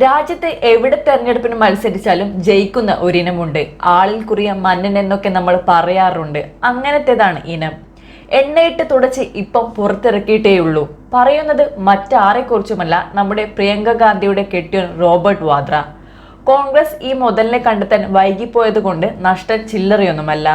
രാജ്യത്തെ എവിടെ തെരഞ്ഞെടുപ്പിന് മത്സരിച്ചാലും ജയിക്കുന്ന ഒരിനമുണ്ട്. ആളിൽ കുറിയ മന്നൻ എന്നൊക്കെ നമ്മൾ പറയാറുണ്ട്. അങ്ങനത്തേതാണ് ഇനം. എണ്ണയിട്ട് തുടച്ച് ഇപ്പം പുറത്തിറക്കിയിട്ടേയുള്ളൂ. പറയുന്നത് മറ്റാരെക്കുറിച്ചുമല്ല, നമ്മുടെ പ്രിയങ്ക ഗാന്ധിയുടെ കെട്ടിയോൻ റോബർട്ട് വാദ്ര. കോൺഗ്രസ് ഈ മുതലിനെ കണ്ടെത്താൻ വൈകിപ്പോയത് കൊണ്ട് നഷ്ടം ചില്ലറയൊന്നുമല്ല.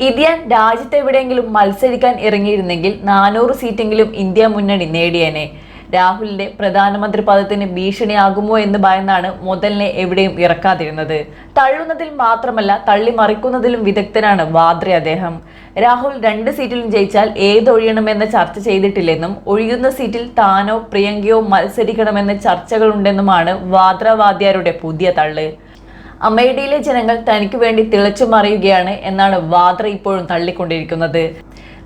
ഇതിയാൻ രാജ്യത്തെവിടെയെങ്കിലും മത്സരിക്കാൻ ഇറങ്ങിയിരുന്നെങ്കിൽ 400 സീറ്റെങ്കിലും ഇന്ത്യ മുന്നണി നേടിയേനെ. രാഹുലിന്റെ പ്രധാനമന്ത്രി പദത്തിന് ഭീഷണിയാകുമോ എന്ന് ഭയന്നാണ് മുതലിനെ എവിടെയും ഇറക്കാതിരുന്നത്. തള്ളുന്നതിൽ മാത്രമല്ല തള്ളിമറിക്കുന്നതിലും വിദഗ്ധനാണ് വാദ്ര. അദ്ദേഹം രാഹുൽ 2 സീറ്റിലും ജയിച്ചാൽ ഏതൊഴിയണമെന്ന് ചർച്ച ചെയ്തിട്ടില്ലെന്നും ഒഴിയുന്ന സീറ്റിൽ താനോ പ്രിയങ്കയോ മത്സരിക്കണമെന്ന് ചർച്ചകളുണ്ടെന്നുമാണ് വാദ്രവാദ്യാരുടെ പുതിയ തള്ള്. അമേഠിയിലെ ജനങ്ങൾ തനിക്ക് വേണ്ടി തിളച്ചു മറിയുകയാണ് എന്നാണ് വാദ്ര ഇപ്പോഴും തള്ളിക്കൊണ്ടിരിക്കുന്നത്.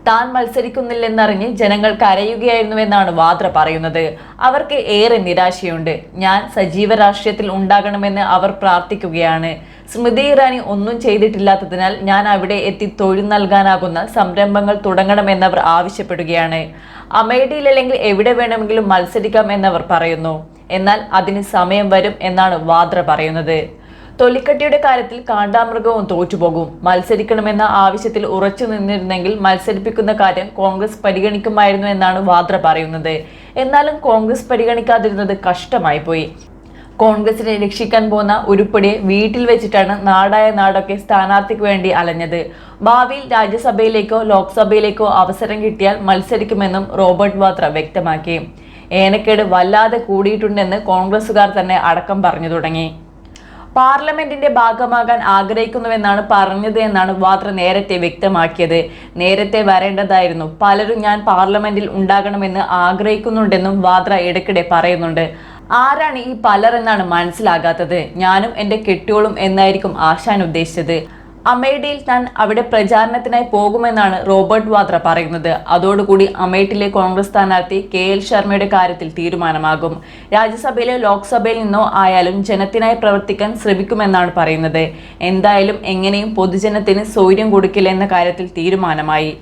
താൻ മത്സരിക്കുന്നില്ലെന്നറിഞ്ഞ് ജനങ്ങൾ കരയുകയായിരുന്നുവെന്നാണ് വാദ്ര പറയുന്നത്. അവർക്ക് ഏറെ നിരാശയുണ്ട്. ഞാൻ സജീവ രാഷ്ട്രീയത്തിൽ ഉണ്ടാകണമെന്ന് അവർ പ്രാർത്ഥിക്കുകയാണ്. സ്മൃതി ഇറാനി ഒന്നും ചെയ്തിട്ടില്ലാത്തതിനാൽ ഞാൻ അവിടെ എത്തി തൊഴിൽ നൽകാനാകുന്ന സംരംഭങ്ങൾ തുടങ്ങണമെന്നവർ ആവശ്യപ്പെടുകയാണ്. അമേഠിയിലല്ലെങ്കിൽ എവിടെ വേണമെങ്കിലും മത്സരിക്കാം എന്നവർ പറയുന്നു. എന്നാൽ അതിന് സമയം വരും എന്നാണ് വാദ്ര പറയുന്നത്. തൊലിക്കട്ടിയുടെ കാര്യത്തിൽ കാണ്ടാമൃഗവും തോറ്റുപോകും. മത്സരിക്കണമെന്ന ആവശ്യത്തിൽ ഉറച്ചു നിന്നിരുന്നെങ്കിൽ മത്സരിപ്പിക്കുന്ന കാര്യം കോൺഗ്രസ് പരിഗണിക്കുമായിരുന്നു എന്നാണ് വാദ്ര പറയുന്നത്. എന്നാലും കോൺഗ്രസ് പരിഗണിക്കാതിരുന്നത് കഷ്ടമായി പോയി. കോൺഗ്രസിനെ രക്ഷിക്കാൻ പോകുന്ന ഉരുപ്പടിയെ വീട്ടിൽ വെച്ചിട്ടാണ് നാടായ നാടൊക്കെ സ്ഥാനാർത്ഥിക്ക് വേണ്ടി അലഞ്ഞത്. ഭാവിയിൽ രാജ്യസഭയിലേക്കോ ലോക്സഭയിലേക്കോ അവസരം കിട്ടിയാൽ മത്സരിക്കുമെന്നും റോബർട്ട് വാദ്ര വ്യക്തമാക്കി. ഏനക്കേട് വല്ലാതെ കൂടിയിട്ടുണ്ടെന്ന് കോൺഗ്രസുകാർ തന്നെ അടക്കം പറഞ്ഞു തുടങ്ങി. പാർലമെന്റിന്റെ ഭാഗമാകാൻ ആഗ്രഹിക്കുന്നുവെന്നാണ് പറഞ്ഞത് എന്നാണ് വാദ്ര നേരത്തെ വ്യക്തമാക്കിയത്. നേരത്തെ വരേണ്ടതായിരുന്നു. പലരും ഞാൻ പാർലമെന്റിൽ ഉണ്ടാകണമെന്ന് ആഗ്രഹിക്കുന്നുണ്ടെന്നും വാദ്ര ഇടയ്ക്കിടെ പറയുന്നുണ്ട്. ആരാണ് ഈ പലർ എന്നാണ് മനസ്സിലാകാത്തത്. ഞാനും എന്റെ കെട്ടിയോളും എന്നായിരിക്കും ആശാൻ ഉദ്ദേശിച്ചത്. അമേഠിയിൽ താൻ അവിടെ പ്രചാരണത്തിനായി പോകുമെന്നാണ് റോബർട്ട് വാദ്ര പറയുന്നത്. അതോടുകൂടി അമേഠിയിലെ കോൺഗ്രസ് സ്ഥാനാർത്ഥി KL ശർമ്മയുടെ കാര്യത്തിൽ തീരുമാനമാകും. രാജ്യസഭയിലോ ലോക്സഭയിൽ നിന്നോ ആയാലും ജനത്തിനായി പ്രവർത്തിക്കാൻ ശ്രമിക്കുമെന്നാണ് പറയുന്നത്. എന്തായാലും എങ്ങനെയും പൊതുജനത്തിന് സൗകര്യം കൊടുക്കില്ല എന്ന കാര്യത്തിൽ തീരുമാനമായി.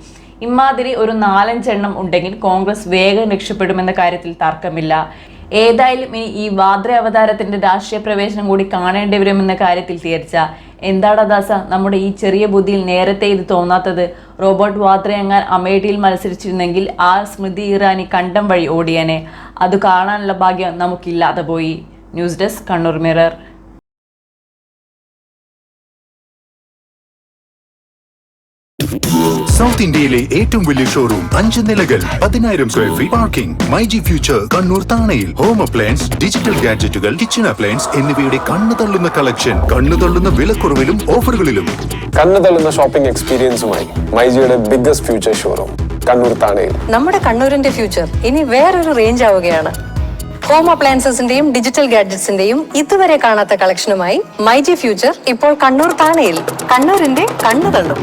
ഇമാതിരി ഒരു 4-5 എണ്ണം ഉണ്ടെങ്കിൽ കോൺഗ്രസ് വേഗം രക്ഷപ്പെടുമെന്ന കാര്യത്തിൽ തർക്കമില്ല. ഏതായാലും ഇനി ഈ വാദ്ര അവതാരത്തിന്റെ രാഷ്ട്രീയ പ്രവേശനം കൂടി കാണേണ്ടി വരുമെന്ന കാര്യത്തിൽ തീർച്ച. എന്താടാ ദാസ നമ്മുടെ ഈ ചെറിയ ബുദ്ധിയിൽ നേരത്തെ ഇത് തോന്നാത്തത്? റോബർട്ട് വാദ്ര എങ്ങാൻ അമേഠിയിൽ മത്സരിച്ചിരുന്നെങ്കിൽ ആ സ്മൃതി ഇറാനി കണ്ടം വഴി ഓടിയനെ. അത് കാണാനുള്ള ഭാഗ്യം നമുക്കില്ലാതെ പോയി. News desk Kannur mirror. South ഇന്ത്യയിലെ ഏറ്റവും വലിയ ഷോറൂം, 5 നിലകൾ, 10,000 square feet parking. MyG future Kannur താണയിൽ. ഹോം അപ്ലയൻസ്, ഡിജിറ്റൽ ഗാഡ്ജറ്റുകൾ, കിച്ചൺ അപ്ലയൻസ് എന്നിവയുടെ കണ്ണു തള്ളുന്ന കളക്ഷൻ, കണ്ണു തള്ളുന്ന വിലക്കുറവിലും ഓഫറുകളിലും. കണ്ണു തള്ളുന്ന ഷോപ്പിംഗ് എക്സ്പീരിയൻസുമായി മൈജിയുടെ ബിഗ്ഗസ്റ്റ് ഫ്യൂച്ചർ ഷോറൂം കണ്ണൂർ താണയിൽ. നമ്മുടെ കണ്ണൂരിന്റെ ഫ്യൂച്ചർ ഇനി വേറൊരു റേഞ്ച് ആവുകയാണ്. ഹോം അപ്ലയൻസസിന്റെയും ഡിജിറ്റൽ ഗാഡ്ജറ്റ്സിന്റെയും ഇതുവരെ കാണാത്ത കളക്ഷനുമായി മൈജി ഫ്യൂച്ചർ ഇപ്പോൾ കണ്ണൂർ താണയിൽ. കണ്ണൂരിന്റെ കണ്ണു തള്ളും.